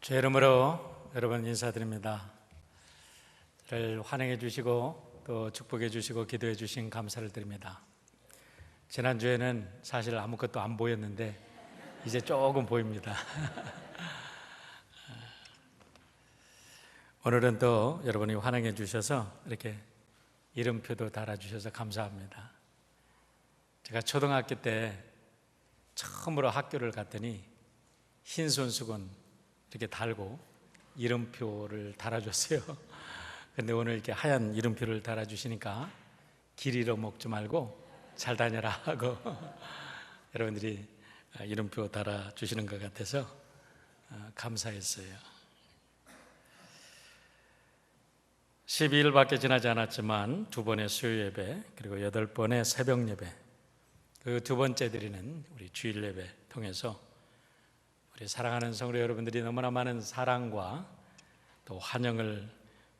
제 이름으로 여러분 인사드립니다. 저를 환영해 주시고 또 축복해 주시고 기도해 주신 감사를 드립니다. 지난주에는 사실 아무것도 안 보였는데 이제 조금 보입니다. 오늘은 또 여러분이 환영해 주셔서 이렇게 이름표도 달아주셔서 감사합니다. 제가 초등학교 때 처음으로 학교를 갔더니 흰 손수건 이렇게 달고 이름표를 달아줬어요. 근데 오늘 이렇게 하얀 이름표를 달아주시니까 길 잃어먹지 말고 잘 다녀라 하고 여러분들이 이름표 달아주시는 것 같아서 감사했어요. 12일밖에 지나지 않았지만 두 번의 수요 예배 그리고 8번의 새벽 예배, 그 두 번째 드리는 우리 주일 예배 통해서 우리 사랑하는 성도 여러분들이 너무나 많은 사랑과 또 환영을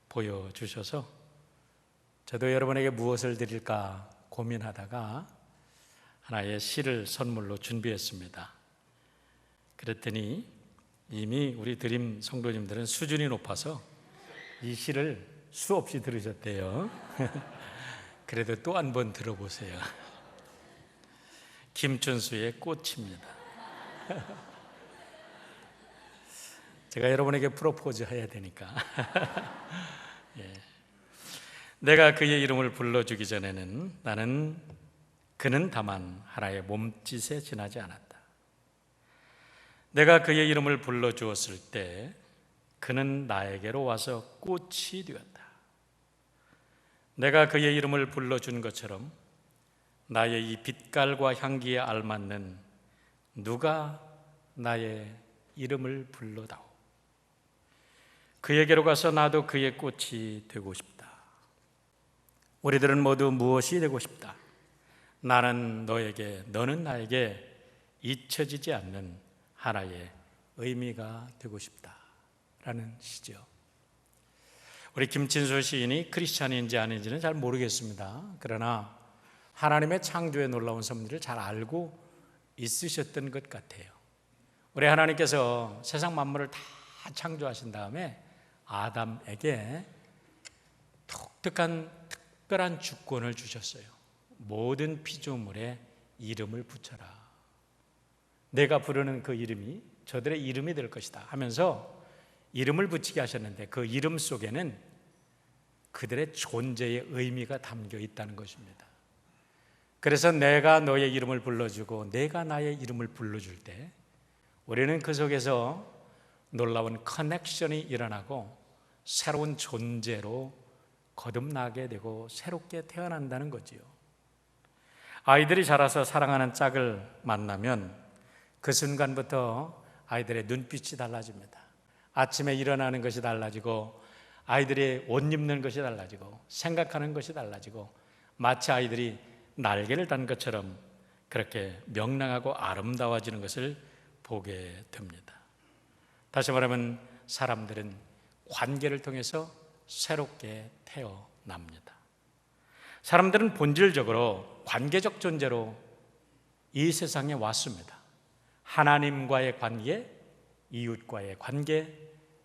보여주셔서 저도 여러분에게 무엇을 드릴까 고민하다가 하나의 시를 선물로 준비했습니다. 그랬더니 이미 우리 드림 성도님들은 수준이 높아서 이 시를 수없이 들으셨대요. 그래도 또 한 번 들어보세요. 김춘수의 꽃입니다. 제가 여러분에게 프로포즈 해야 되니까. 예. 내가 그의 이름을 불러주기 전에는 그는 다만 하나의 몸짓에 지나지 않았다. 내가 그의 이름을 불러주었을 때 그는 나에게로 와서 꽃이 되었다. 내가 그의 이름을 불러준 것처럼 나의 이 빛깔과 향기에 알맞는 누가 나의 이름을 불러다오. 그에게로 가서 나도 그의 꽃이 되고 싶다. 우리들은 모두 무엇이 되고 싶다. 나는 너에게, 너는 나에게 잊혀지지 않는 하나의 의미가 되고 싶다 라는 시죠. 우리 김진수 시인이 크리스찬인지 아닌지는 잘 모르겠습니다. 그러나 하나님의 창조의 놀라운 섭리를 잘 알고 있으셨던 것 같아요. 우리 하나님께서 세상 만물을 다 창조하신 다음에 아담에게 독특한 특별한 주권을 주셨어요. 모든 피조물에 이름을 붙여라. 내가 부르는 그 이름이 저들의 이름이 될 것이다 하면서 이름을 붙이게 하셨는데 그 이름 속에는 그들의 존재의 의미가 담겨 있다는 것입니다. 그래서 내가 너의 이름을 불러주고 내가 나의 이름을 불러줄 때 우리는 그 속에서 놀라운 커넥션이 일어나고 새로운 존재로 거듭나게 되고 새롭게 태어난다는 거지요. 아이들이 자라서 사랑하는 짝을 만나면 그 순간부터 아이들의 눈빛이 달라집니다. 아침에 일어나는 것이 달라지고 아이들이 옷 입는 것이 달라지고 생각하는 것이 달라지고 마치 아이들이 날개를 단 것처럼 그렇게 명랑하고 아름다워지는 것을 보게 됩니다. 다시 말하면 사람들은 관계를 통해서 새롭게 태어납니다. 사람들은 본질적으로 관계적 존재로 이 세상에 왔습니다. 하나님과의 관계, 이웃과의 관계,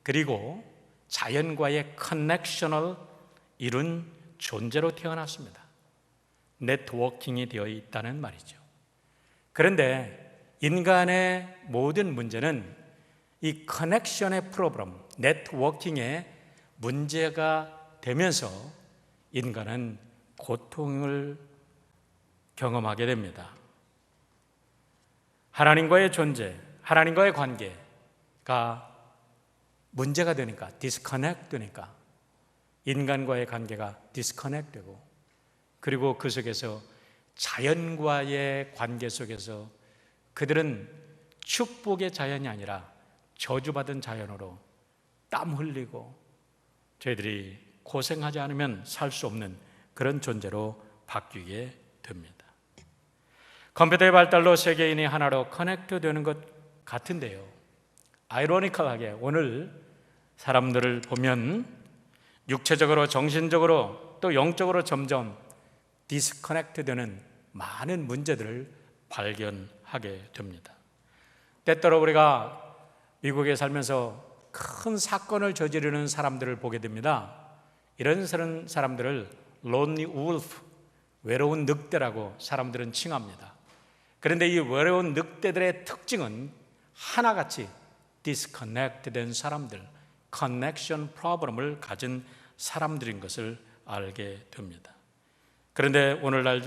그리고 자연과의 커넥션을 이룬 존재로 태어났습니다. 네트워킹이 되어 있다는 말이죠. 그런데 인간의 모든 문제는 이 커넥션의 프로그램, 네트워킹의 문제가 되면서 인간은 고통을 경험하게 됩니다. 하나님과의 존재, 하나님과의 관계가 문제가 되니까, 디스커넥트 되니까 인간과의 관계가 디스커넥트 되고, 그리고 그 속에서 자연과의 관계 속에서 그들은 축복의 자연이 아니라 저주받은 자연으로 땀 흘리고 저희들이 고생하지 않으면 살 수 없는 그런 존재로 바뀌게 됩니다. 컴퓨터의 발달로 세계인이 하나로 커넥트 되는 것 같은데요, 아이러니컬하게 오늘 사람들을 보면 육체적으로, 정신적으로 또 영적으로 점점 디스커넥트 되는 많은 문제들을 발견하게 됩니다. 때때로 우리가 미국에 살면서 큰 사건을 저지르는 사람들을 보게 됩니다. 이런 사람들을 lonely wolf, 외로운 늑대라고 사람들은 칭합니다. 그런데 이 외로운 늑대들의 특징은 하나같이 disconnect된 사람들, connection problem을 가진 사람들인 것을 알게 됩니다. 그런데 오늘날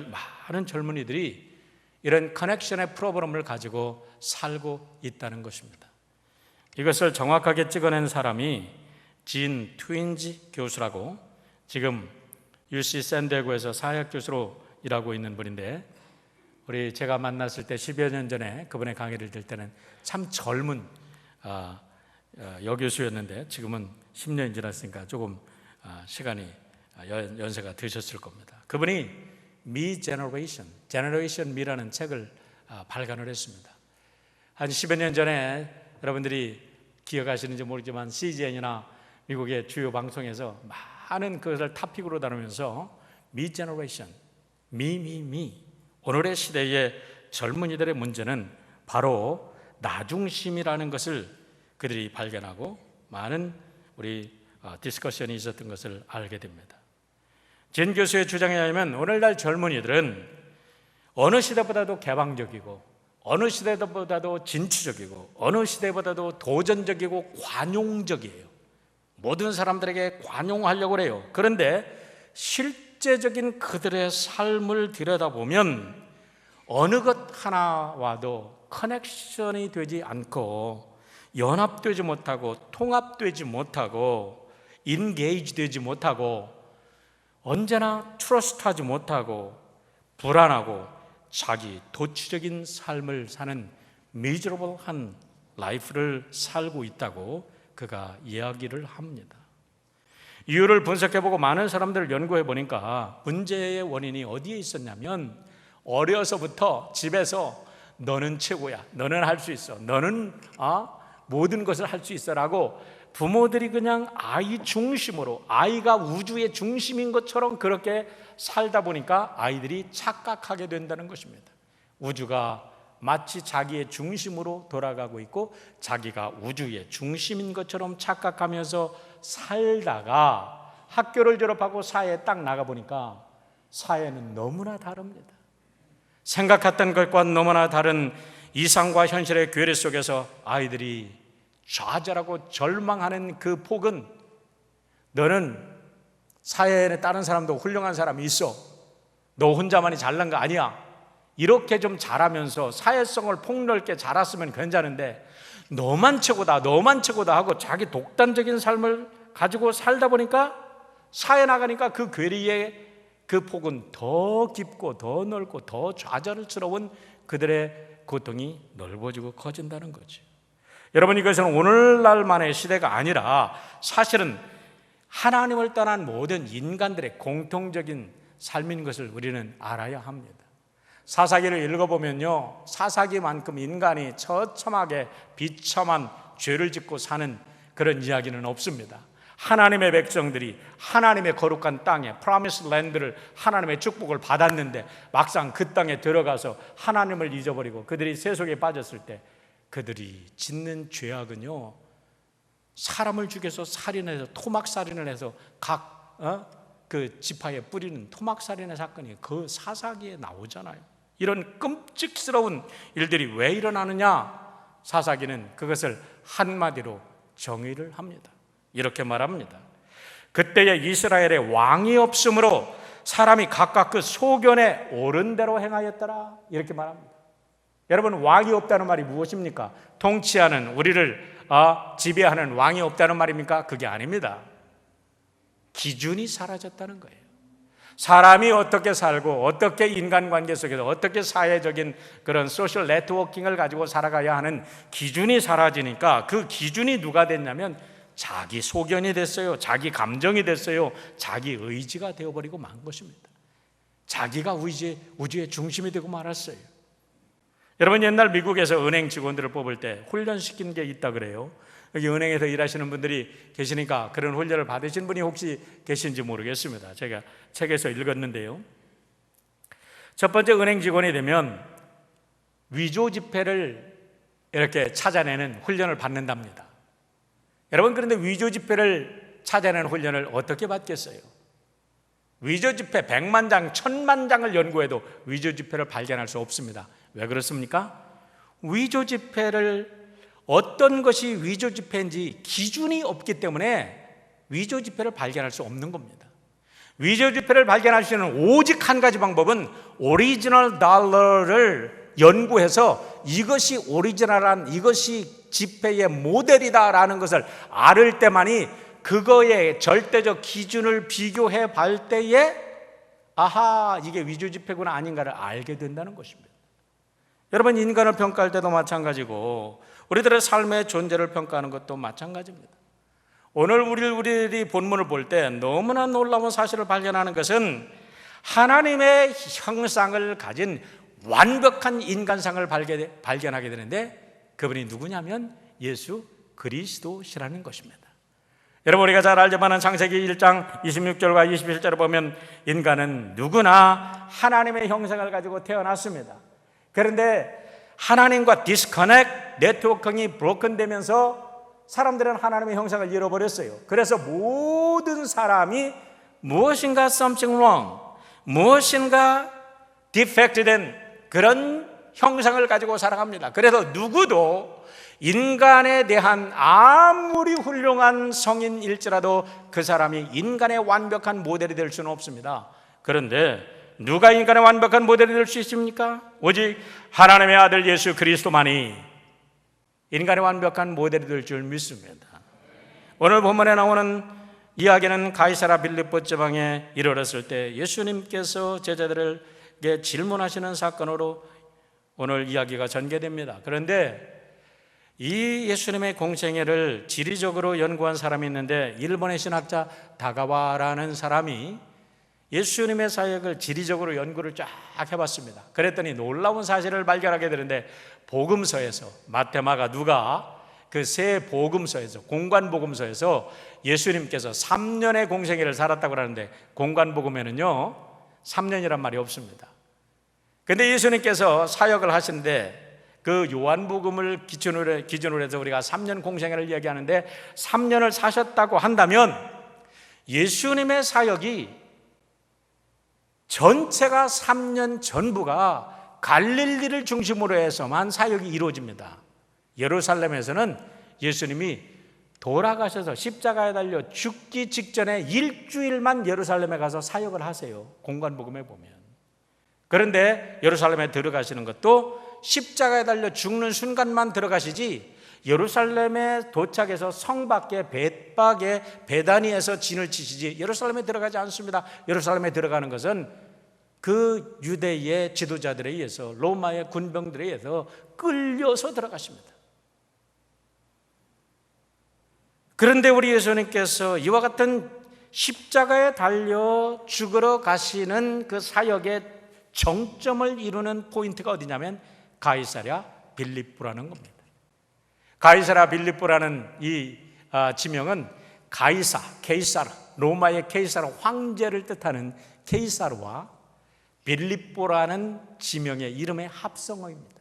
많은 젊은이들이 이런 커넥션의 프로그램을 가지고 살고 있다는 것입니다. 이것을 정확하게 찍어낸 사람이 진 트윈지 교수라고 지금 UC 샌디에고에서 사회학 교수로 일하고 있는 분인데, 제가 만났을 때 10여 년 전에 그분의 강의를 들 때는 참 젊은 여교수였는데 지금은 10년이 지났으니까 조금 시간이 연세가 드셨을 겁니다. 그분이 Me Generation, Generation Me라는 책을 발간을 했습니다. 한 10여 년 전에 여러분들이 기억하시는지 모르지만 CGN이나 미국의 주요 방송에서 많은 그것을 토픽으로 다루면서 Me Generation, Me 오늘의 시대의 젊은이들의 문제는 바로 나중심이라는 것을 그들이 발견하고 많은 디스커션이 있었던 것을 알게 됩니다. 진 교수의 주장에 의하면 오늘날 젊은이들은 어느 시대보다도 개방적이고 어느 시대보다도 진취적이고 어느 시대보다도 도전적이고 관용적이에요. 모든 사람들에게 관용하려고 해요. 그런데 실제적인 그들의 삶을 들여다보면 어느 것 하나와도 커넥션이 되지 않고 연합되지 못하고 통합되지 못하고 인게이지 되지 못하고 언제나 트러스트하지 못하고 불안하고 자기 도취적인 삶을 사는 미저러블한 라이프를 살고 있다고 그가 이야기를 합니다. 이유를 분석해보고 많은 사람들을 연구해보니까 문제의 원인이 어디에 있었냐면 어려서부터 집에서 너는 최고야, 너는 할 수 있어, 너는 모든 것을 할 수 있어라고 부모들이 그냥 아이 중심으로, 아이가 우주의 중심인 것처럼 그렇게 살다 보니까 아이들이 착각하게 된다는 것입니다. 우주가 마치 자기의 중심으로 돌아가고 있고 자기가 우주의 중심인 것처럼 착각하면서 살다가 학교를 졸업하고 사회에 딱 나가보니까 사회는 너무나 다릅니다. 생각했던 것과 너무나 다른 이상과 현실의 괴리 속에서 아이들이 좌절하고 절망하는 그 폭은, 너는 사회에 다른 사람도 훌륭한 사람이 있어, 너 혼자만이 잘난 거 아니야, 이렇게 좀 잘하면서 사회성을 폭넓게 자랐으면 괜찮은데 너만 최고다, 너만 최고다 하고 자기 독단적인 삶을 가지고 살다 보니까 사회 나가니까 그 괴리의 그 폭은 더 깊고 더 넓고 더 좌절스러운 그들의 고통이 넓어지고 커진다는 거죠. 여러분, 이것은 오늘날만의 시대가 아니라 사실은 하나님을 떠난 모든 인간들의 공통적인 삶인 것을 우리는 알아야 합니다. 사사기를 읽어보면요, 사사기만큼 인간이 처참하게 비참한 죄를 짓고 사는 그런 이야기는 없습니다. 하나님의 백성들이 하나님의 거룩한 땅에 프라미스 랜드를, 하나님의 축복을 받았는데 막상 그 땅에 들어가서 하나님을 잊어버리고 그들이 세속에 빠졌을 때 그들이 짓는 죄악은요, 사람을 죽여서 살인해서 토막살인을 해서 각 그 지파에 뿌리는 토막살인의 사건이 그 사사기에 나오잖아요. 이런 끔찍스러운 일들이 왜 일어나느냐? 사사기는 그것을 한마디로 정의를 합니다. 이렇게 말합니다. 그때의 이스라엘에 왕이 없으므로 사람이 각각 그 소견에 옳은 대로 행하였더라, 이렇게 말합니다. 여러분, 왕이 없다는 말이 무엇입니까? 통치하는, 우리를 지배하는 왕이 없다는 말입니까? 그게 아닙니다. 기준이 사라졌다는 거예요. 사람이 어떻게 살고 어떻게 인간관계 속에서 어떻게 사회적인 그런 소셜 네트워킹을 가지고 살아가야 하는 기준이 사라지니까 그 기준이 누가 됐냐면 자기 소견이 됐어요. 자기 감정이 됐어요. 자기 의지가 되어버리고 만 것입니다. 자기가 우주의 중심이 되고 말았어요. 여러분, 옛날 미국에서 은행 직원들을 뽑을 때 훈련시킨 게 있다 그래요. 여기 은행에서 일하시는 분들이 계시니까 그런 훈련을 받으신 분이 혹시 계신지 모르겠습니다. 제가 책에서 읽었는데요, 첫 번째 은행 직원이 되면 위조 지폐를 이렇게 찾아내는 훈련을 받는답니다. 여러분, 그런데 위조 지폐를 찾아내는 훈련을 어떻게 받겠어요? 위조 지폐 100만 장, 1000만 장을 연구해도 위조 지폐를 발견할 수 없습니다. 왜 그렇습니까? 위조 지폐를 어떤 것이 위조 지폐인지 기준이 없기 때문에 위조 지폐를 발견할 수 없는 겁니다. 위조 지폐를 발견할 수 있는 오직 한 가지 방법은 오리지널 달러를 연구해서 이것이 오리지널한, 이것이 지폐의 모델이다라는 것을 알을 때만이 그거의 절대적 기준을 비교해 볼 때에 아하, 이게 위조 지폐구나 아닌가를 알게 된다는 것입니다. 여러분, 인간을 평가할 때도 마찬가지고 우리들의 삶의 존재를 평가하는 것도 마찬가지입니다. 오늘 우리들이 본문을 볼 때 너무나 놀라운 사실을 발견하는 것은 하나님의 형상을 가진 완벽한 인간상을 발견하게 되는데 그분이 누구냐면 예수 그리스도시라는 것입니다. 여러분, 우리가 잘 알지만 창세기 1장 26절과 27절을 보면 인간은 누구나 하나님의 형상을 가지고 태어났습니다. 그런데 하나님과 디스커넥트, 네트워킹이 브로큰되면서 사람들은 하나님의 형상을 잃어버렸어요. 그래서 모든 사람이 무엇인가 something wrong, 무엇인가 디펙트된 그런 형상을 가지고 살아갑니다. 그래서 누구도 인간에 대한 아무리 훌륭한 성인일지라도 그 사람이 인간의 완벽한 모델이 될 수는 없습니다. 그런데 누가 인간의 완벽한 모델이 될 수 있습니까? 오직 하나님의 아들 예수 그리스도만이 인간의 완벽한 모델이 될 줄 믿습니다. 오늘 본문에 나오는 이야기는 가이사라 빌립보 지방에 이르렀을 때 예수님께서 제자들에게 질문하시는 사건으로 오늘 이야기가 전개됩니다. 그런데 이 예수님의 공생애를 지리적으로 연구한 사람이 있는데 일본의 신학자 다가와라는 사람이 예수님의 사역을 지리적으로 연구를 쫙 해봤습니다. 그랬더니 놀라운 사실을 발견하게 되는데 복음서에서 마태, 마가, 누가 그 세 복음서에서 공관복음서에서 예수님께서 3년의 공생애를 살았다고 하는데 공관복음에는요 3년이란 말이 없습니다. 그런데 예수님께서 사역을 하시는데 그 요한복음을 기준으로 해서 우리가 3년 공생애를 얘기하는데 3년을 사셨다고 한다면 예수님의 사역이 전체가 3년 전부가 갈릴리를 중심으로 해서만 사역이 이루어집니다. 예루살렘에서는 예수님이 돌아가셔서 십자가에 달려 죽기 직전에 일주일만 예루살렘에 가서 사역을 하세요. 공관복음에 보면. 그런데 예루살렘에 들어가시는 것도 십자가에 달려 죽는 순간만 들어가시지 예루살렘에 도착해서 성 밖에 벳박에 베다니에서 진을 치시지 예루살렘에 들어가지 않습니다. 예루살렘에 들어가는 것은 그 유대의 지도자들에 의해서 로마의 군병들에 의해서 끌려서 들어가십니다. 그런데 우리 예수님께서 이와 같은 십자가에 달려 죽으러 가시는 그 사역의 정점을 이루는 포인트가 어디냐면 가이사랴 빌립보라는 겁니다. 가이사랴 빌립보라는 이 지명은 케이사르, 로마의 케이사르 황제를 뜻하는 케이사르와 빌립보라는 지명의 이름의 합성어입니다.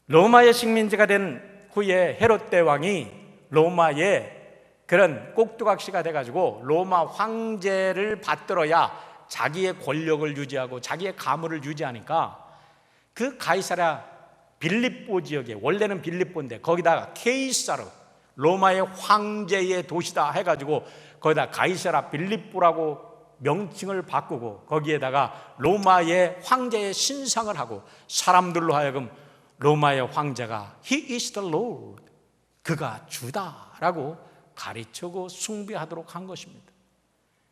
로마의 식민지가 된 후에 헤롯 대왕이 로마의 그런 꼭두각시가 돼가지고 로마 황제를 받들어야 자기의 권력을 유지하고 자기의 가문을 유지하니까 그 가이사랴 빌립보 지역에 원래는 빌립보인데 거기다가 케이사르 로마의 황제의 도시다 해가지고 거기다 가이사랴 빌립보라고 명칭을 바꾸고 거기에다가 로마의 황제의 신상을 하고 사람들로 하여금 로마의 황제가 He is the Lord, 그가 주다라고 가르치고 숭배하도록 한 것입니다.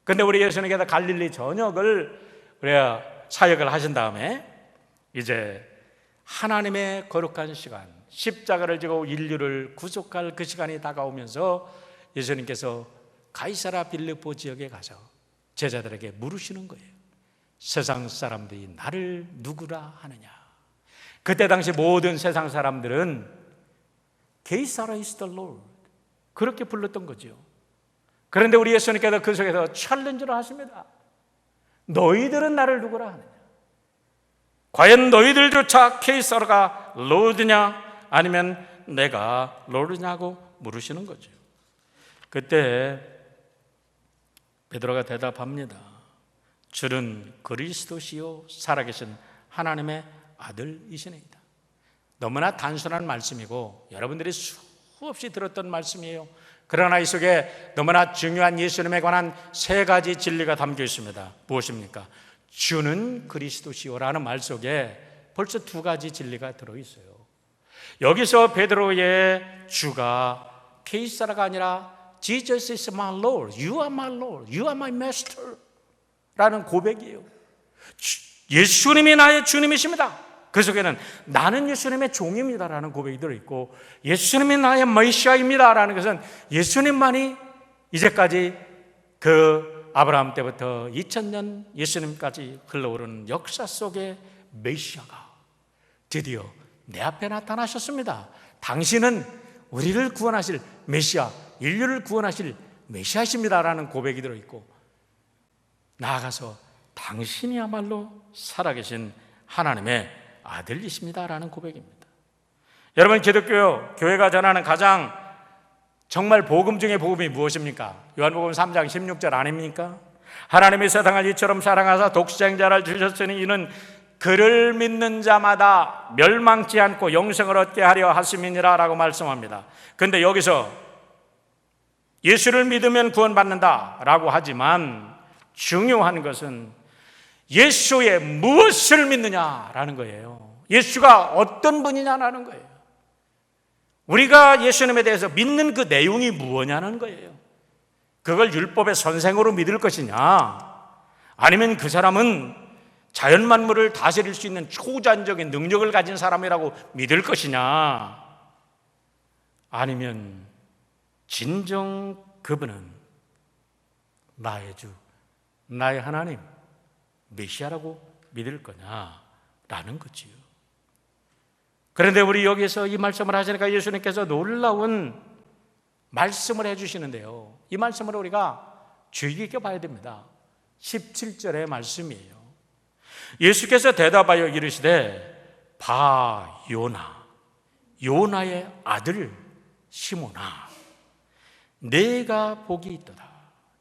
그런데 우리 예수님께서 갈릴리 전역을 우리가 사역을 하신 다음에 이제 하나님의 거룩한 시간, 십자가를 지고 인류를 구속할 그 시간이 다가오면서 예수님께서 가이사랴 빌립보 지역에 가서 제자들에게 물으시는 거예요. 세상 사람들이 나를 누구라 하느냐. 그때 당시 모든 세상 사람들은 게이사라 is the Lord 그렇게 불렀던 거죠. 그런데 우리 예수님께서 그 속에서 챌린지를 하십니다. 너희들은 나를 누구라 하느냐. 과연 너희들조차 케이사르가 로드냐 아니면 내가 롤이냐고 물으시는 거죠. 그때 베드로가 대답합니다. 주는 그리스도시요 살아계신 하나님의 아들이시니이다. 너무나 단순한 말씀이고 여러분들이 수없이 들었던 말씀이에요. 그러나 이 속에 너무나 중요한 예수님에 관한 세 가지 진리가 담겨 있습니다. 무엇입니까? 주는 그리스도시요라는 말 속에 벌써 두 가지 진리가 들어있어요. 여기서 베드로의 주가 케이사라가 아니라 Jesus is my Lord, you are my Lord, you are my Master 라는 고백이에요. 예수님이 나의 주님이십니다. 그 속에는 나는 예수님의 종입니다라는 고백이 들어있고, 예수님이 나의 메시아입니다라는 것은 예수님만이 이제까지 그 아브라함 때부터 2000년 예수님까지 흘러오르는 역사 속의 메시아가 드디어 내 앞에 나타나셨습니다. 당신은 우리를 구원하실 메시아, 인류를 구원하실 메시아십니다라는 고백이 들어있고, 나아가서 당신이야말로 살아계신 하나님의 아들이십니다라는 고백입니다. 여러분, 기독교 교회가 전하는 가장 정말 복음 중의 복음이 무엇입니까? 요한복음 3장 16절 아닙니까? 하나님이 세상을 이처럼 사랑하사 독생자를 주셨으니 이는 그를 믿는 자마다 멸망치 않고 영생을 얻게 하려 하심이니라 라고 말씀합니다. 그런데 여기서 예수를 믿으면 구원받는다 라고 하지만 중요한 것은 예수의 무엇을 믿느냐라는 거예요. 예수가 어떤 분이냐라는 거예요. 우리가 예수님에 대해서 믿는 그 내용이 무엇냐는 거예요. 그걸 율법의 선생으로 믿을 것이냐, 아니면 그 사람은 자연 만물을 다스릴 수 있는 초자연적인 능력을 가진 사람이라고 믿을 것이냐, 아니면 진정 그분은 나의 주, 나의 하나님, 메시아라고 믿을 거냐라는 거지요. 그런데 우리 여기서 이 말씀을 하시니까 예수님께서 놀라운 말씀을 해주시는데요, 이 말씀을 우리가 주의 깊게 봐야 됩니다. 17절의 말씀이에요. 예수께서 대답하여 이르시되 바 요나, 요나의 아들 시몬아, 내가 복이 있도다.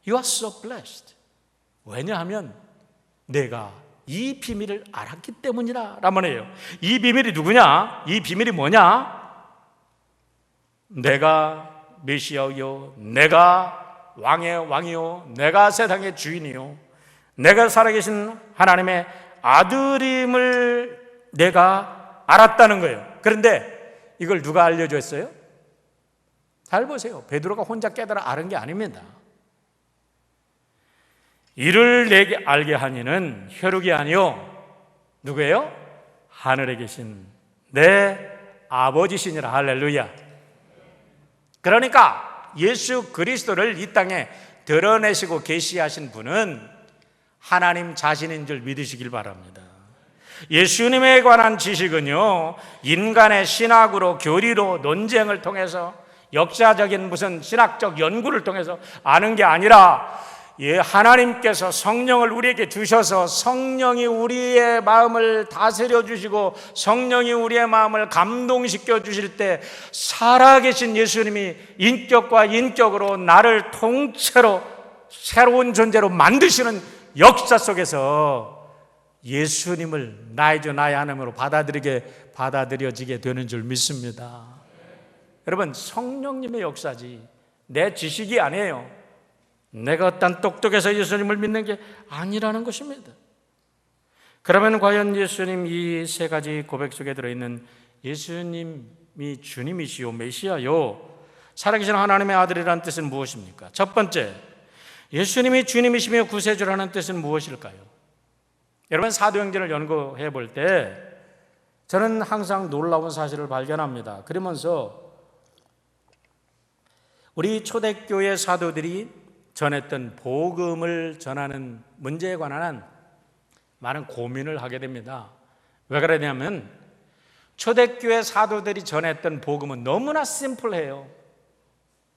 You are so blessed. 왜냐하면 내가 이 비밀을 알았기 때문이라 라는 해요. 이 비밀이 누구냐? 이 비밀이 뭐냐? 내가 메시아요, 내가 왕의 왕이요, 내가 세상의 주인이요, 내가 살아계신 하나님의 아들임을 내가 알았다는 거예요. 그런데 이걸 누가 알려줬어요? 잘 보세요. 베드로가 혼자 깨달아 아는 게 아닙니다. 이를 내게 알게 하니는 혈육이 아니요 누구예요? 하늘에 계신 내 아버지시니라. 할렐루야. 그러니까 예수 그리스도를 이 땅에 드러내시고 계시하신 분은 하나님 자신인 줄 믿으시길 바랍니다. 예수님에 관한 지식은요, 인간의 신학으로, 교리로, 논쟁을 통해서, 역사적인 무슨 신학적 연구를 통해서 아는 게 아니라, 하나님께서 성령을 우리에게 주셔서 성령이 우리의 마음을 다스려 주시고 성령이 우리의 마음을 감동시켜 주실 때 살아계신 예수님이 인격과 인격으로 나를 통째로 새로운 존재로 만드시는 역사 속에서 예수님을 나의 주 나의 하나님으로 받아들여지게 되는 줄 믿습니다. 여러분, 성령님의 역사지 내 지식이 아니에요. 내가 어떤 똑똑해서 예수님을 믿는 게 아니라는 것입니다. 그러면 과연 예수님 이 세 가지 고백 속에 들어있는 예수님이 주님이시요 메시아요 살아계신 하나님의 아들이라는 뜻은 무엇입니까? 첫 번째, 예수님이 주님이시며 구세주라는 뜻은 무엇일까요? 여러분, 사도행전을 연구해 볼 때 저는 항상 놀라운 사실을 발견합니다. 그러면서 우리 초대교회 사도들이 전했던 복음을 전하는 문제에 관한 많은 고민을 하게 됩니다. 왜 그러냐면 초대교회 사도들이 전했던 복음은 너무나 심플해요.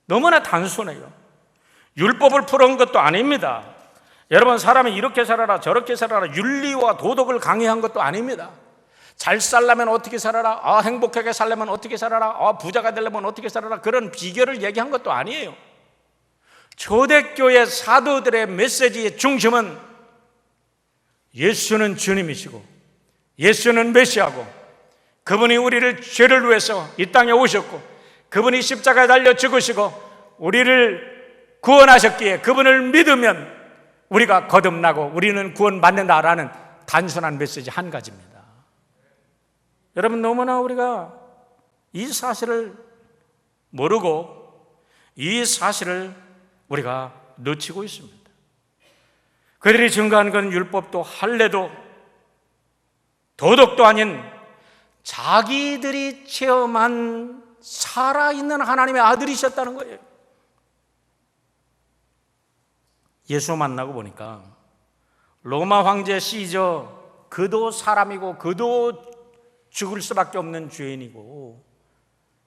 너무나 단순해요. 율법을 풀어온 것도 아닙니다. 여러분, 사람이 이렇게 살아라 저렇게 살아라 윤리와 도덕을 강의한 것도 아닙니다. 잘 살려면 어떻게 살아라, 행복하게 살려면 어떻게 살아라, 부자가 되려면 어떻게 살아라, 그런 비결을 얘기한 것도 아니에요. 초대교회 사도들의 메시지의 중심은 예수는 주님이시고 예수는 메시아고 그분이 우리를 죄를 위해서 이 땅에 오셨고 그분이 십자가에 달려 죽으시고 우리를 구원하셨기에 그분을 믿으면 우리가 거듭나고 우리는 구원받는다라는 단순한 메시지 한 가지입니다. 여러분, 너무나 우리가 이 사실을 모르고 이 사실을 우리가 놓치고 있습니다. 그들이 증거한 건 율법도 할례도 도덕도 아닌 자기들이 체험한 살아있는 하나님의 아들이셨다는 거예요. 예수 만나고 보니까 로마 황제 시저, 그도 사람이고 그도 죽을 수밖에 없는 죄인이고,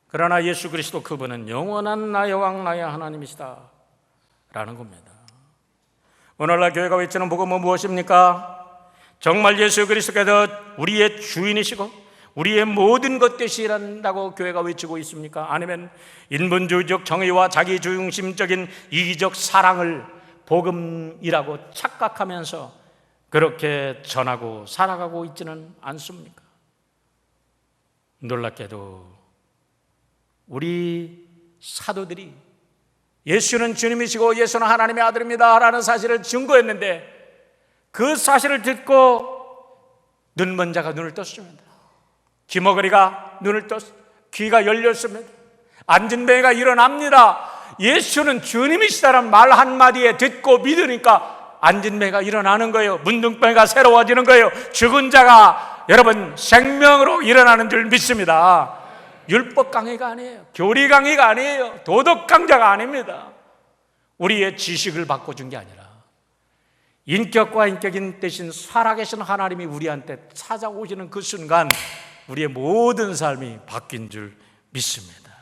그러나 예수 그리스도 그분은 영원한 나의 왕 나의 하나님이시다 라는 겁니다. 오늘날 교회가 외치는 복음은 무엇입니까? 정말 예수 그리스도께서 우리의 주인이시고 우리의 모든 것 되시란다고 교회가 외치고 있습니까? 아니면 인본주의적 정의와 자기중심적인 이기적 사랑을 복음이라고 착각하면서 그렇게 전하고 살아가고 있지는 않습니까? 놀랍게도 우리 사도들이 예수는 주님이시고 예수는 하나님의 아들입니다 라는 사실을 증거했는데, 그 사실을 듣고 눈먼 자가 눈을 떴습니다. 귀머거리가 눈을 떴습니다. 귀가 열렸습니다. 앉은 배가 일어납니다. 예수는 주님이시다는 말 한마디에 듣고 믿으니까 앉은 배가 일어나는 거예요. 문둥병이가 새로워지는 거예요. 죽은 자가 여러분 생명으로 일어나는 줄 믿습니다. 율법 강의가 아니에요. 교리 강의가 아니에요. 도덕 강좌가 아닙니다. 우리의 지식을 바꿔준 게 아니라 인격과 인격인 대신 살아계신 하나님이 우리한테 찾아오시는 그 순간 우리의 모든 삶이 바뀐 줄 믿습니다.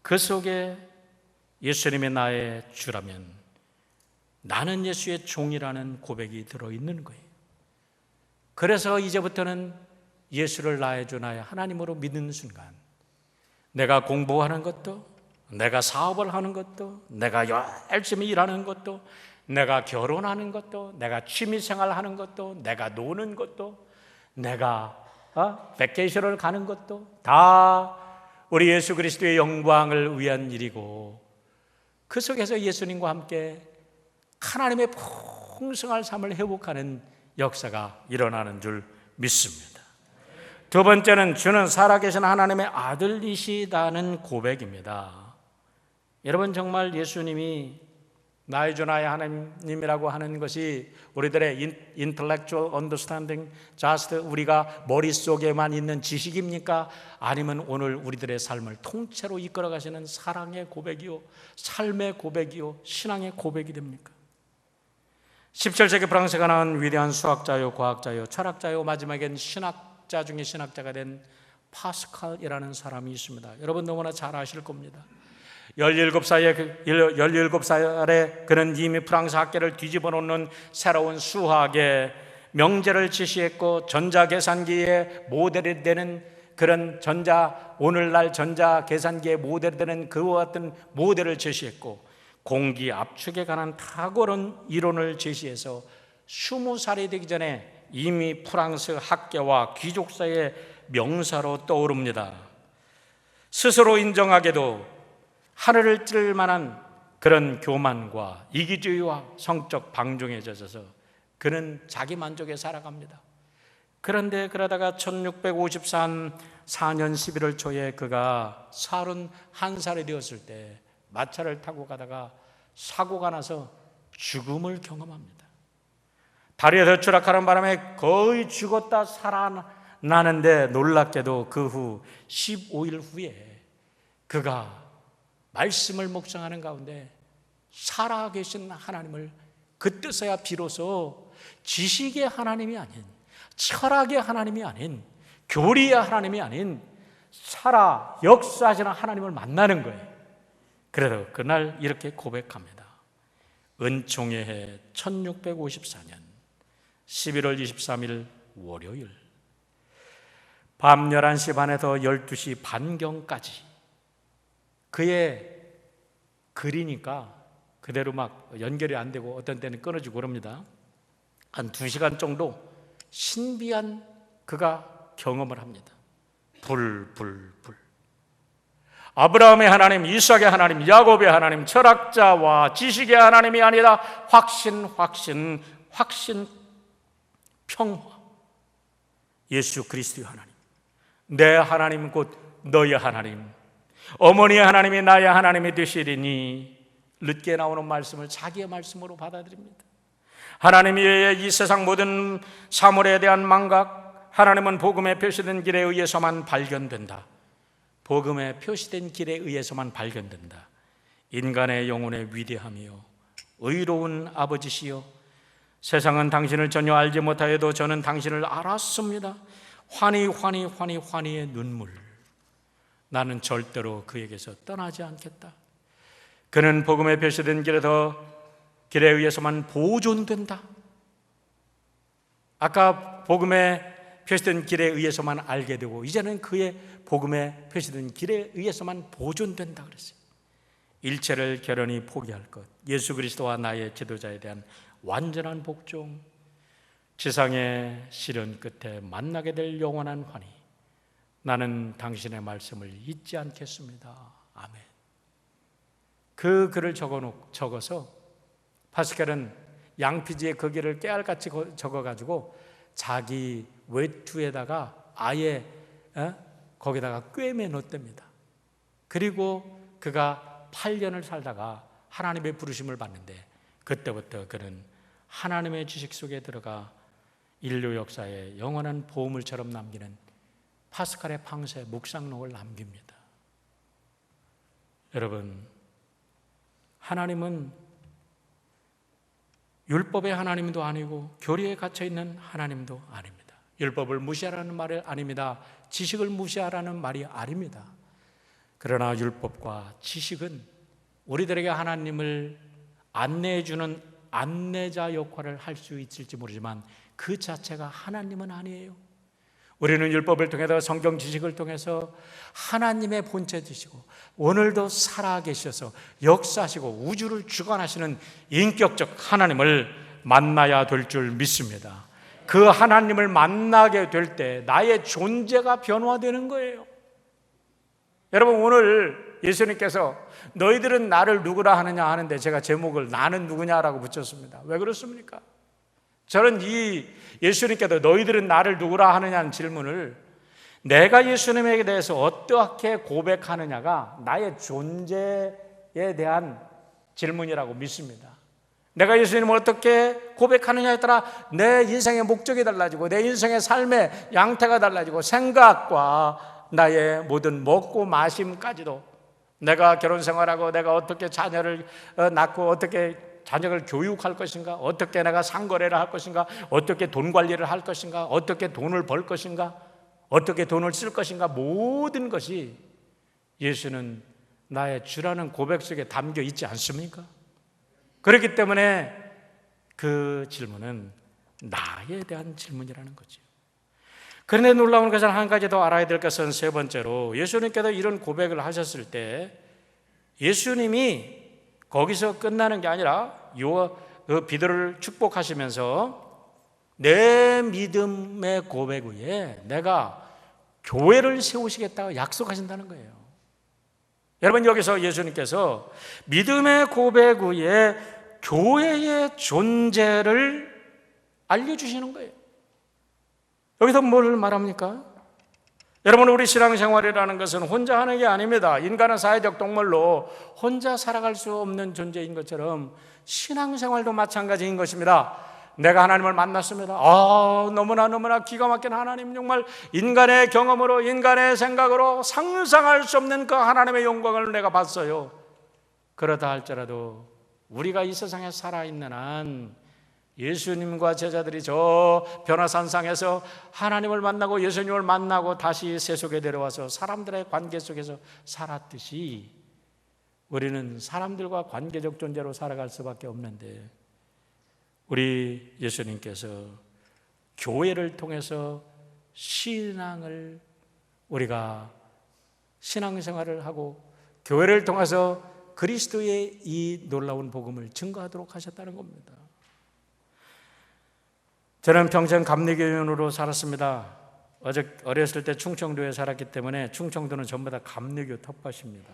그 속에 예수님이 나의 주라면 나는 예수의 종이라는 고백이 들어있는 거예요. 그래서 이제부터는 예수를 나의 주 나의 하나님으로 믿는 순간 내가 공부하는 것도, 내가 사업을 하는 것도, 내가 열심히 일하는 것도, 내가 결혼하는 것도, 내가 취미생활 하는 것도, 내가 노는 것도, 내가 베케이션을 가는 것도 다 우리 예수 그리스도의 영광을 위한 일이고, 그 속에서 예수님과 함께 하나님의 풍성한 삶을 회복하는 역사가 일어나는 줄 믿습니다. 두 번째는 주는 살아계신 하나님의 아들이시다는 고백입니다. 여러분, 정말 예수님이 나의 주 나의 하나님이라고 하는 것이 우리들의 intellectual understanding, just 우리가 머릿속에만 있는 지식입니까? 아니면 오늘 우리들의 삶을 통째로 이끌어 가시는 사랑의 고백이요, 삶의 고백이요, 신앙의 고백이 됩니까? 17세기 프랑스가 나온 위대한 수학자요, 과학자요, 철학자요, 마지막엔 신학자 중에 신학자가 된 파스칼이라는 사람이 있습니다. 여러분 너무나 잘 아실 겁니다. 17살에 그는 이미 프랑스 학계를 뒤집어 놓는 새로운 수학의 명제를 제시했고, 전자계산기의 모델이 되는 그런 오늘날 전자계산기의 모델이 되는 그와 같은 모델을 제시했고, 공기 압축에 관한 탁월한 이론을 제시해서 20살이 되기 전에 이미 프랑스 학계와 귀족사의 명사로 떠오릅니다. 스스로 인정하게도 하늘을 찌를 만한 그런 교만과 이기주의와 성적 방종에 젖어서 그는 자기 만족에 살아갑니다. 그런데 그러다가 1654년 11월 초에 그가 31살이 되었을 때 마차를 타고 가다가 사고가 나서 죽음을 경험합니다. 다리에서 추락하는 바람에 거의 죽었다 살아나는데, 놀랍게도 그 후 15일 후에 그가 말씀을 묵상하는 가운데 살아계신 하나님을 그때서야 비로소 지식의 하나님이 아닌, 철학의 하나님이 아닌, 교리의 하나님이 아닌 살아 역사하시는 하나님을 만나는 거예요. 그래서 그날 이렇게 고백합니다. 은총의 해 1654년 11월 23일 월요일, 밤 11시 반에서 12시 반경까지 그의 글이니까 그대로 막 연결이 안 되고 어떤 때는 끊어지고 그럽니다. 한 2시간 정도 신비한 그가 경험을 합니다. 불. 아브라함의 하나님, 이삭의 하나님, 야곱의 하나님, 철학자와 지식의 하나님이 아니라 확신, 평화. 예수 그리스도의 하나님. 내 하나님 곧 너의 하나님. 어머니의 하나님이 나의 하나님이 되시리니. 늦게 나오는 말씀을 자기의 말씀으로 받아들입니다. 하나님이 이 세상 모든 사물에 대한 망각, 하나님은 복음에 표시된 길에 의해서만 발견된다. 복음에 표시된 길에 의해서만 발견된다. 인간의 영혼의 위대함이요 의로운 아버지시여, 세상은 당신을 전혀 알지 못하여도 저는 당신을 알았습니다. 환희의 눈물. 나는 절대로 그에게서 떠나지 않겠다. 그는 복음에 표시된 길에 의해서만 보존된다. 아까 복음에 표시된 길에 의해서만 알게 되고 이제는 그의 복음에 표시된 길에 의해서만 보존된다 그랬어요. 일체를 결연히 포기할 것, 예수 그리스도와 나의 지도자에 대한 완전한 복종, 지상의 시련 끝에 만나게 될 영원한 환희. 나는 당신의 말씀을 잊지 않겠습니다. 아멘. 그 글을 적어서 파스칼은 양피지에 그 글을 깨알같이 적어가지고 자기 외투에다가 아예 거기다가 꿰매 놓답니다. 그리고 그가 8년을 살다가 하나님의 부르심을 받는데 그때부터 그는 하나님의 지식 속에 들어가 인류 역사에 영원한 보물처럼 남기는 파스칼의 방세 묵상록을 남깁니다. 여러분, 하나님은 율법의 하나님도 아니고 교리에 갇혀있는 하나님도 아닙니다. 율법을 무시하라는 말이 아닙니다. 지식을 무시하라는 말이 아닙니다. 그러나 율법과 지식은 우리들에게 하나님을 안내해주는 안내자 역할을 할 수 있을지 모르지만 그 자체가 하나님은 아니에요. 우리는 율법을 통해서 성경 지식을 통해서 하나님의 본체이시고 오늘도 살아계셔서 역사하시고 우주를 주관하시는 인격적 하나님을 만나야 될 줄 믿습니다. 그 하나님을 만나게 될 때 나의 존재가 변화되는 거예요. 여러분, 오늘 예수님께서 너희들은 나를 누구라 하느냐 하는데 제가 제목을 나는 누구냐라고 붙였습니다. 왜 그렇습니까? 저는 이 예수님께서 너희들은 나를 누구라 하느냐는 질문을 내가 예수님에 대해서 어떻게 고백하느냐가 나의 존재에 대한 질문이라고 믿습니다. 내가 예수님을 어떻게 고백하느냐에 따라 내 인생의 목적이 달라지고 내 인생의 삶의 양태가 달라지고 생각과 나의 모든 먹고 마심까지도, 내가 결혼 생활하고 내가 어떻게 자녀를 낳고 어떻게 자녀를 교육할 것인가, 어떻게 내가 상거래를 할 것인가, 어떻게 돈 관리를 할 것인가, 어떻게 돈을 벌 것인가, 어떻게 돈을 쓸 것인가, 모든 것이 예수는 나의 주라는 고백 속에 담겨 있지 않습니까? 그렇기 때문에 그 질문은 나에 대한 질문이라는 거죠. 그런데 놀라운 것은 한 가지 더 알아야 될 것은 세 번째로, 예수님께서 이런 고백을 하셨을 때 예수님이 거기서 끝나는 게 아니라 비들을 축복하시면서 내 믿음의 고백 위에 내가 교회를 세우시겠다고 약속하신다는 거예요. 여러분, 여기서 예수님께서 믿음의 고백 위에 교회의 존재를 알려주시는 거예요. 여기서 뭘 말합니까? 여러분, 우리 신앙생활이라는 것은 혼자 하는 게 아닙니다. 인간은 사회적 동물로 혼자 살아갈 수 없는 존재인 것처럼 신앙생활도 마찬가지인 것입니다. 내가 하나님을 만났습니다. 너무나 기가 막힌 하나님, 정말 인간의 경험으로, 인간의 생각으로 상상할 수 없는 그 하나님의 영광을 내가 봤어요. 그러다 할지라도 우리가 이 세상에 살아있는 한 예수님과 제자들이 저 변화산상에서 하나님을 만나고 예수님을 만나고 다시 세속에 내려와서 사람들의 관계 속에서 살았듯이 우리는 사람들과 관계적 존재로 살아갈 수밖에 없는데, 우리 예수님께서 교회를 통해서 신앙을 우리가 신앙생활을 하고 교회를 통해서 그리스도의 이 놀라운 복음을 증거하도록 하셨다는 겁니다. 저는 평생 감리교인으로 살았습니다. 어렸을 때 충청도에 살았기 때문에 충청도는 전부 다 감리교 텃밭입니다.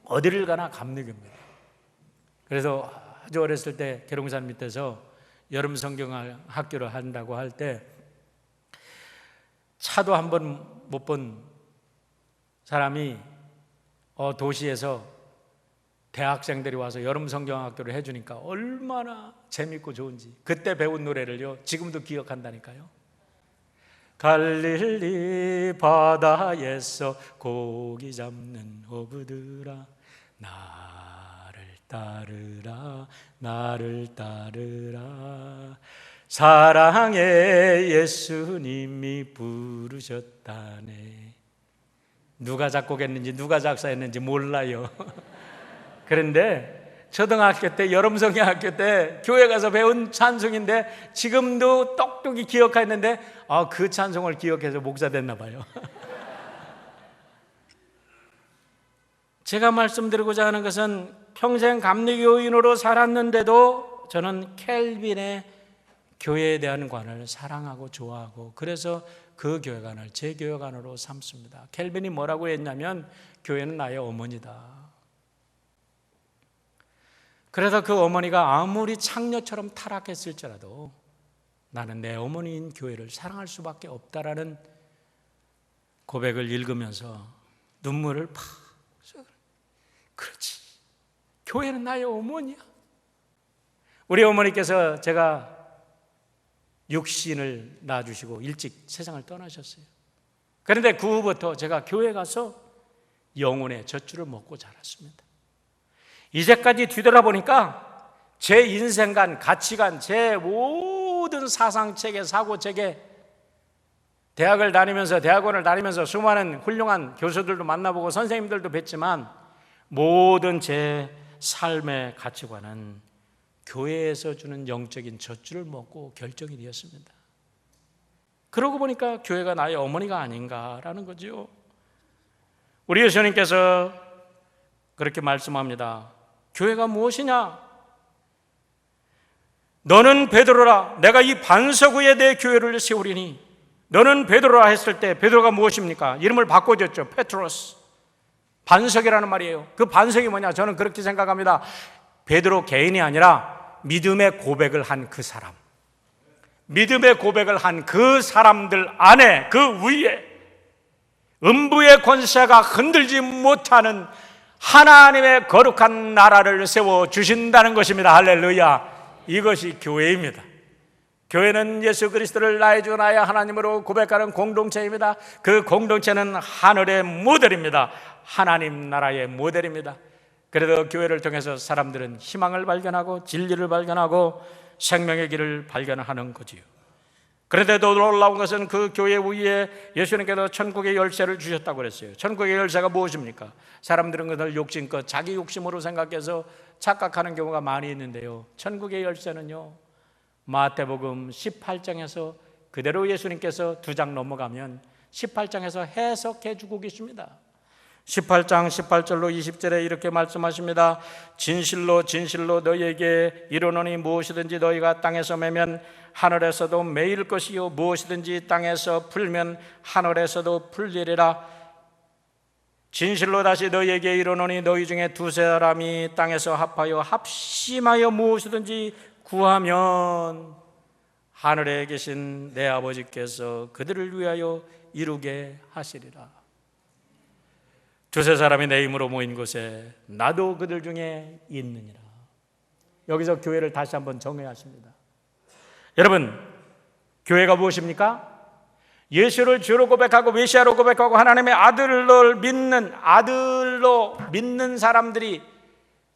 어디를 가나 감리교입니다. 그래서 아주 어렸을 때 계룡산 밑에서 여름 성경 학교를 한다고 할 때 차도 한 번 못 본 사람이 도시에서 대학생들이 와서 여름 성경 학교를 해주니까 얼마나 재밌고 좋은지 그때 배운 노래를요 지금도 기억한다니까요. 갈릴리 바다에서 고기 잡는 어부들아 나를 따르라 나를 따르라 사랑의 예수님이 부르셨다네. 누가 작곡했는지 누가 작사했는지 몰라요. 그런데 초등학교 때 여름성경학교 때 교회 가서 배운 찬송인데 지금도 똑똑히 기억하는데 그 찬송을 기억해서 목사 됐나 봐요. 제가 말씀드리고자 하는 것은 평생 감리교인으로 살았는데도 저는 켈빈의 교회에 대한 관을 사랑하고 좋아하고 그래서 그 교회관을 제 교회관으로 삼습니다. 켈빈이 뭐라고 했냐면 교회는 나의 어머니다. 그래서 그 어머니가 아무리 창녀처럼 타락했을지라도 나는 내 어머니인 교회를 사랑할 수밖에 없다라는 고백을 읽으면서 눈물을 팍. 그렇지. 교회는 나의 어머니야. 우리 어머니께서 제가 육신을 낳아주시고 일찍 세상을 떠나셨어요. 그런데 그 후부터 제가 교회 가서 영혼의 젖줄을 먹고 자랐습니다. 이제까지 뒤돌아보니까 제 인생관, 가치관, 제 모든 사상체계, 사고체계 대학원을 다니면서 수많은 훌륭한 교수들도 만나보고 선생님들도 뵀지만 모든 제 삶의 가치관은 교회에서 주는 영적인 젖줄을 먹고 결정이 되었습니다. 그러고 보니까 교회가 나의 어머니가 아닌가라는 거죠. 우리 예수님께서 그렇게 말씀합니다. 교회가 무엇이냐? 너는 베드로라. 내가 이 반석 위에 내 교회를 세우리니. 너는 베드로라 했을 때 베드로가 무엇입니까? 이름을 바꿔줬죠. 페트로스. 반석이라는 말이에요. 그 반석이 뭐냐? 저는 그렇게 생각합니다. 베드로 개인이 아니라 믿음의 고백을 한 그 사람, 믿음의 고백을 한 그 사람들 안에 그 위에 음부의 권세가 흔들지 못하는 하나님의 거룩한 나라를 세워주신다는 것입니다. 할렐루야. 이것이 교회입니다. 교회는 예수 그리스도를 나의 주 나의 하나님으로 고백하는 공동체입니다. 그 공동체는 하늘의 모델입니다. 하나님 나라의 모델입니다. 그래도 교회를 통해서 사람들은 희망을 발견하고 진리를 발견하고 생명의 길을 발견하는 거지요. 그런데도 놀라운 것은 그 교회 위에 예수님께서 천국의 열쇠를 주셨다고 그랬어요. 천국의 열쇠가 무엇입니까? 사람들은 그걸 욕심껏 자기 욕심으로 생각해서 착각하는 경우가 많이 있는데요. 천국의 열쇠는요, 마태복음 18장에서 그대로 예수님께서 2장 넘어가면 18장에서 해석해 주고 계십니다. 18장 18절로 20절에 이렇게 말씀하십니다. 진실로 진실로 너희에게 이르노니 무엇이든지 너희가 땅에서 매면 하늘에서도 매일 것이요 무엇이든지 땅에서 풀면 하늘에서도 풀리리라. 진실로 다시 너희에게 이르노니 너희 중에 두세 사람이 땅에서 합하여 합심하여 무엇이든지 구하면 하늘에 계신 내 아버지께서 그들을 위하여 이루게 하시리라. 두세 사람이 내 이름으로 모인 곳에 나도 그들 중에 있느니라. 여기서 교회를 다시 한번 정해야 하십니다. 여러분, 교회가 무엇입니까? 예수를 주로 고백하고 메시아로 고백하고 하나님의 아들로 믿는 사람들이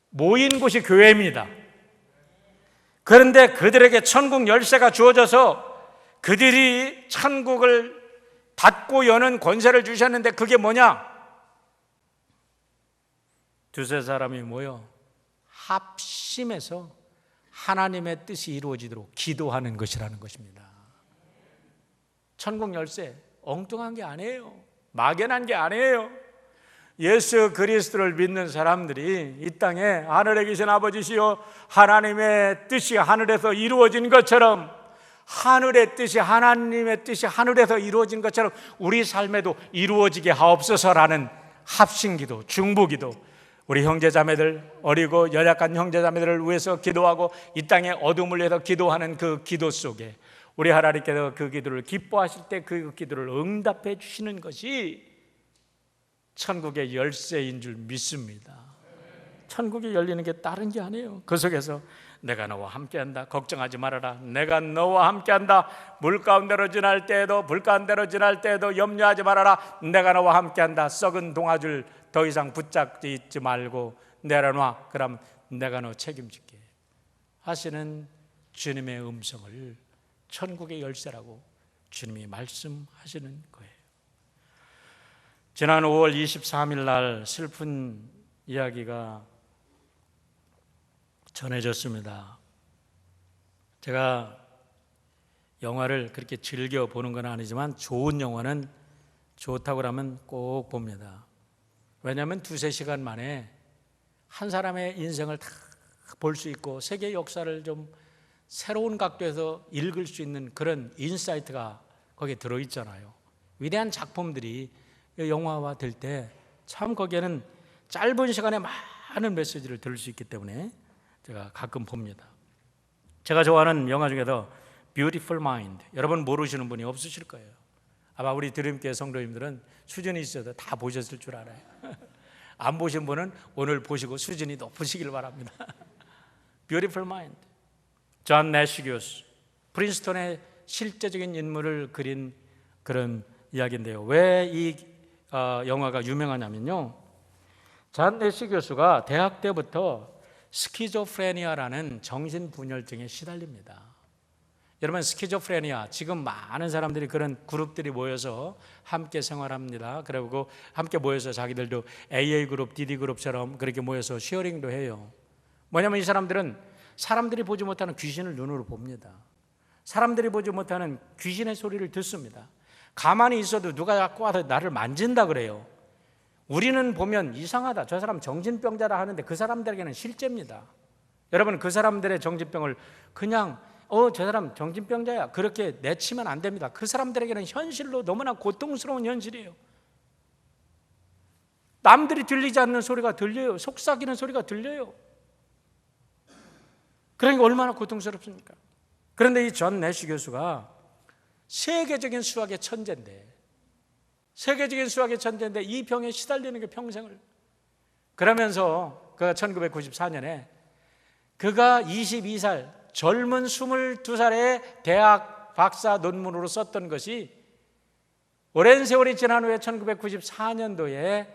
모인 곳이 교회입니다. 그런데 그들에게 천국 열쇠가 주어져서 그들이 천국을 닫고 여는 권세를 주셨는데 그게 뭐냐? 두세 사람이 모여 합심해서 하나님의 뜻이 이루어지도록 기도하는 것이라는 것입니다. 천국 열쇠, 엉뚱한 게 아니에요. 막연한 게 아니에요. 예수 그리스도를 믿는 사람들이 이 땅에 하늘에 계신 아버지시여 하나님의 뜻이 하늘에서 이루어진 것처럼, 하늘의 뜻이, 하나님의 뜻이 하늘에서 이루어진 것처럼 우리 삶에도 이루어지게 하옵소서라는 합심기도, 중보기도, 우리 형제자매들, 어리고 연약한 형제자매들을 위해서 기도하고 이 땅에 어둠을 위해서 기도하는 그 기도 속에 우리 하나님께서 그 기도를 기뻐하실 때 그 기도를 응답해 주시는 것이 천국의 열쇠인 줄 믿습니다. 천국이 열리는 게 다른 게 아니에요. 그 속에서 내가 너와 함께한다, 걱정하지 말아라, 내가 너와 함께한다, 물 가운데로 지날 때에도 불 가운데로 지날 때에도 염려하지 말아라, 내가 너와 함께한다, 썩은 동아줄 더 이상 붙잡지 있지 말고 내려놔, 그럼 내가 너 책임질게 하시는 주님의 음성을 천국의 열쇠라고 주님이 말씀하시는 거예요. 지난 5월 23일 날 슬픈 이야기가 전해졌습니다. 제가 영화를 그렇게 즐겨 보는 건 아니지만 좋은 영화는 좋다고 하면 꼭 봅니다. 왜냐하면 2-3시간 만에 한 사람의 인생을 다 볼 수 있고 세계 역사를 좀 새로운 각도에서 읽을 수 있는 그런 인사이트가 거기에 들어있잖아요. 위대한 작품들이 영화화 될 때 참 거기에는 짧은 시간에 많은 메시지를 들을 수 있기 때문에 제가 가끔 봅니다. 제가 좋아하는 영화 중에서 Beautiful Mind, 여러분 모르시는 분이 없으실 거예요. 아마 우리 드림교회 성도님들은 수준이 있어도 다 보셨을 줄 알아요. 안 보신 분은 오늘 보시고 수준이 높으시길 바랍니다. Beautiful Mind, 존 내시 교수, 프린스턴의 실제적인 인물을 그린 그런 이야기인데요. 왜 이 영화가 유명하냐면요, 존 내시 교수가 대학 때부터 스키조프레니아라는 정신분열증에 시달립니다. 여러분, 스키조프레니아, 지금 많은 사람들이 그런 그룹들이 모여서 함께 생활합니다. 그리고 함께 모여서 자기들도 AA 그룹, DD 그룹처럼 그렇게 모여서 쉐어링도 해요. 뭐냐면 이 사람들은 사람들이 보지 못하는 귀신을 눈으로 봅니다. 사람들이 보지 못하는 귀신의 소리를 듣습니다. 가만히 있어도 누가 자꾸 와서 나를 만진다 그래요. 우리는 보면 이상하다, 저 사람 정신병자라 하는데 그 사람들에게는 실제입니다. 여러분, 그 사람들의 정신병을 그냥 저 사람 정신병자야 그렇게 내치면 안 됩니다. 그 사람들에게는 현실로 너무나 고통스러운 현실이에요. 남들이 들리지 않는 소리가 들려요. 속삭이는 소리가 들려요. 그러니까 얼마나 고통스럽습니까? 그런데 이 존 내시 교수가 세계적인 수학의 천재인데 이 병에 시달리는 게 평생을, 그러면서 그가 1994년에 그가 22살 젊은 22살의 대학 박사 논문으로 썼던 것이 오랜 세월이 지난 후에 1994년도에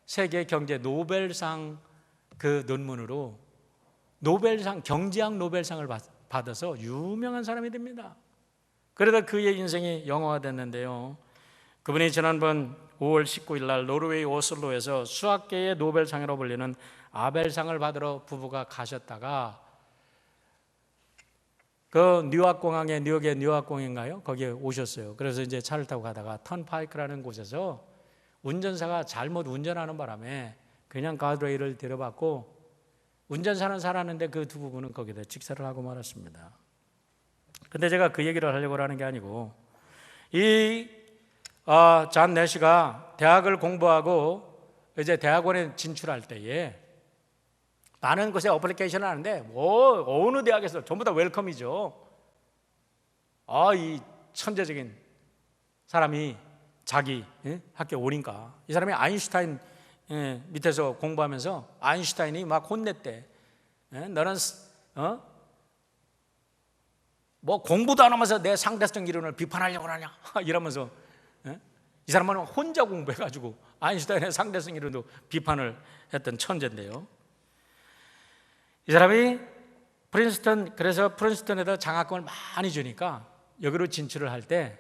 세계 경제 노벨상 그 논문으로 노벨상, 경제학 노벨상을 받아서 유명한 사람이 됩니다. 그러다 그의 인생이 영화화 됐는데요, 그분이 지난번 5월 19일 날 노르웨이 오슬로에서 수학계의 노벨상으로 불리는 아벨상을 받으러 부부가 가셨다가 그 뉴욕공항에, 뉴욕의 뉴욕공인가요? 거기에 오셨어요. 그래서 이제 차를 타고 가다가 턴파이크라는 곳에서 운전사가 잘못 운전하는 바람에 그냥 가드레일을 들여받고 운전사는 살았는데 그 두 부부는 거기다 직사를 하고 말았습니다. 근데 제가 그 얘기를 하려고 하는 게 아니고, 이 존 내시가 대학을 공부하고 이제 대학원에 진출할 때에 많은 곳에 어플리케이션을 하는데 어느 대학에서 전부 다 웰컴이죠. 이 천재적인 사람이 자기 학교에 오니까 이 사람이 아인슈타인 밑에서 공부하면서 아인슈타인이 막 혼냈대. 너는 뭐 공부도 안 하면서 내 상대성 이론을 비판하려고 하냐 이러면서 이 사람은 혼자 공부해가지고 아인슈타인의 상대성 이론도 비판을 했던 천재인데요, 이 사람이 그래서 프린스턴에다 장학금을 많이 주니까 여기로 진출을 할 때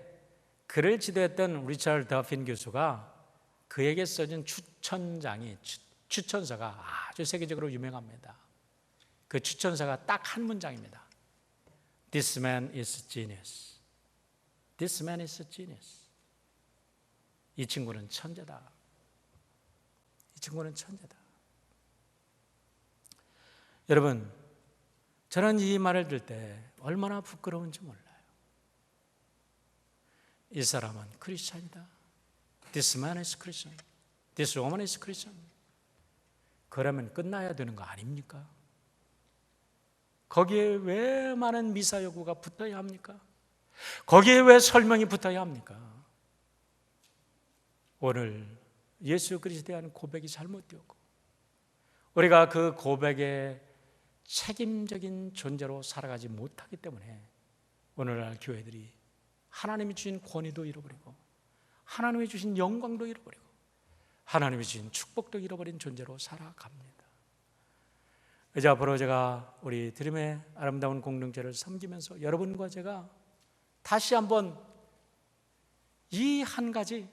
그를 지도했던 리처드 더핀 교수가 그에게 써준 추천서가 아주 세계적으로 유명합니다. 그 추천서가 딱 한 문장입니다. This man is a genius. This man is a genius. 이 친구는 천재다. 이 친구는 천재다. 여러분, 저는 이 말을 들을 때 얼마나 부끄러운지 몰라요. 이 사람은 크리스찬이다. This man is Christian. This woman is Christian. 그러면 끝나야 되는 거 아닙니까? 거기에 왜 많은 미사 여구가 붙어야 합니까? 거기에 왜 설명이 붙어야 합니까? 오늘 예수 그리스도에 대한 고백이 잘못되었고 우리가 그 고백에 책임적인 존재로 살아가지 못하기 때문에 오늘날 교회들이 하나님이 주신 권위도 잃어버리고 하나님이 주신 영광도 잃어버리고 하나님이 주신 축복도 잃어버린 존재로 살아갑니다. 이제 앞으로 제가 우리 드림의 아름다운 공동체를 섬기면서 여러분과 제가 다시 한번 이 한 가지,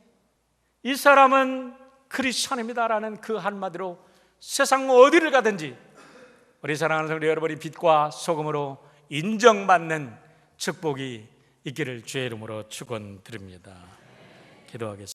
이 사람은 크리스천입니다라는 그 한마디로 세상 어디를 가든지 우리 사랑하는 성도 여러분이 빛과 소금으로 인정받는 축복이 있기를 주의 이름으로 축원드립니다. 기도하겠습니다.